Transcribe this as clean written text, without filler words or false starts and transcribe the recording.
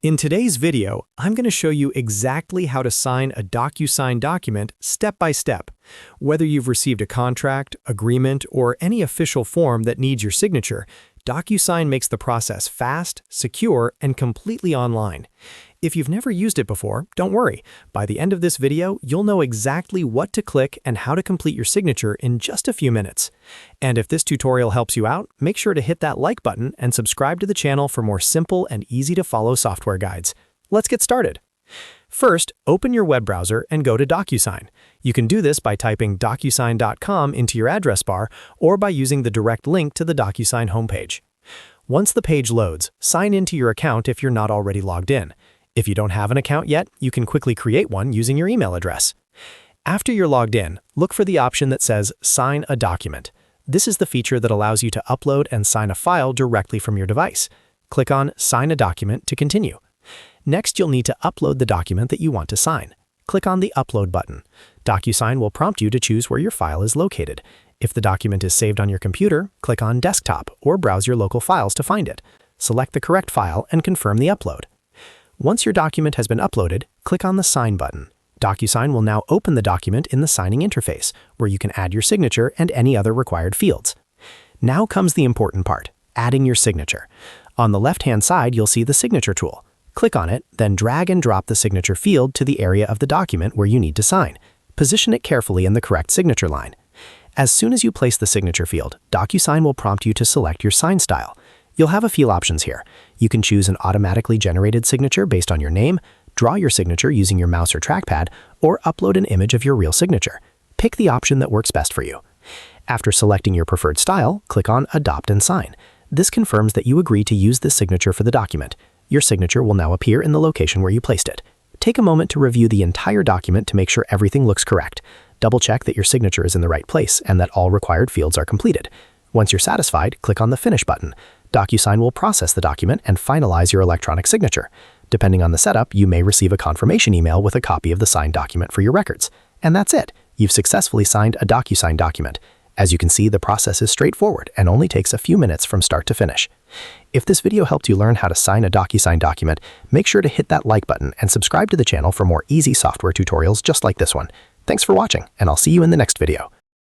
In today's video, I'm going to show you exactly how to sign a DocuSign document step by step. Whether you've received a contract, agreement, or any official form that needs your signature, DocuSign makes the process fast, secure, and completely online. If you've never used it before, don't worry. By the end of this video, you'll know exactly what to click and how to complete your signature in just a few minutes. And if this tutorial helps you out, make sure to hit that like button and subscribe to the channel for more simple and easy-to-follow software guides. Let's get started. First, open your web browser and go to DocuSign. You can do this by typing DocuSign.com into your address bar or by using the direct link to the DocuSign homepage. Once the page loads, sign into your account if you're not already logged in. If you don't have an account yet, you can quickly create one using your email address. After you're logged in, look for the option that says Sign a Document. This is the feature that allows you to upload and sign a file directly from your device. Click on Sign a Document to continue. Next, you'll need to upload the document that you want to sign. Click on the Upload button. DocuSign will prompt you to choose where your file is located. If the document is saved on your computer, click on Desktop or browse your local files to find it. Select the correct file and confirm the upload. Once your document has been uploaded, click on the Sign button. DocuSign will now open the document in the signing interface, where you can add your signature and any other required fields. Now comes the important part, adding your signature. On the left-hand side, you'll see the Signature tool. Click on it, then drag and drop the signature field to the area of the document where you need to sign. Position it carefully in the correct signature line. As soon as you place the signature field, DocuSign will prompt you to select your sign style. You'll have a few options here. You can choose an automatically generated signature based on your name, draw your signature using your mouse or trackpad, or upload an image of your real signature. Pick the option that works best for you. After selecting your preferred style, click on Adopt and Sign. This confirms that you agree to use this signature for the document. Your signature will now appear in the location where you placed it. Take a moment to review the entire document to make sure everything looks correct. Double-check that your signature is in the right place and that all required fields are completed. Once you're satisfied, click on the Finish button. DocuSign will process the document and finalize your electronic signature. Depending on the setup, you may receive a confirmation email with a copy of the signed document for your records. And that's it. You've successfully signed a DocuSign document. As you can see, the process is straightforward and only takes a few minutes from start to finish. If this video helped you learn how to sign a DocuSign document, make sure to hit that like button and subscribe to the channel for more easy software tutorials just like this one. Thanks for watching, and I'll see you in the next video.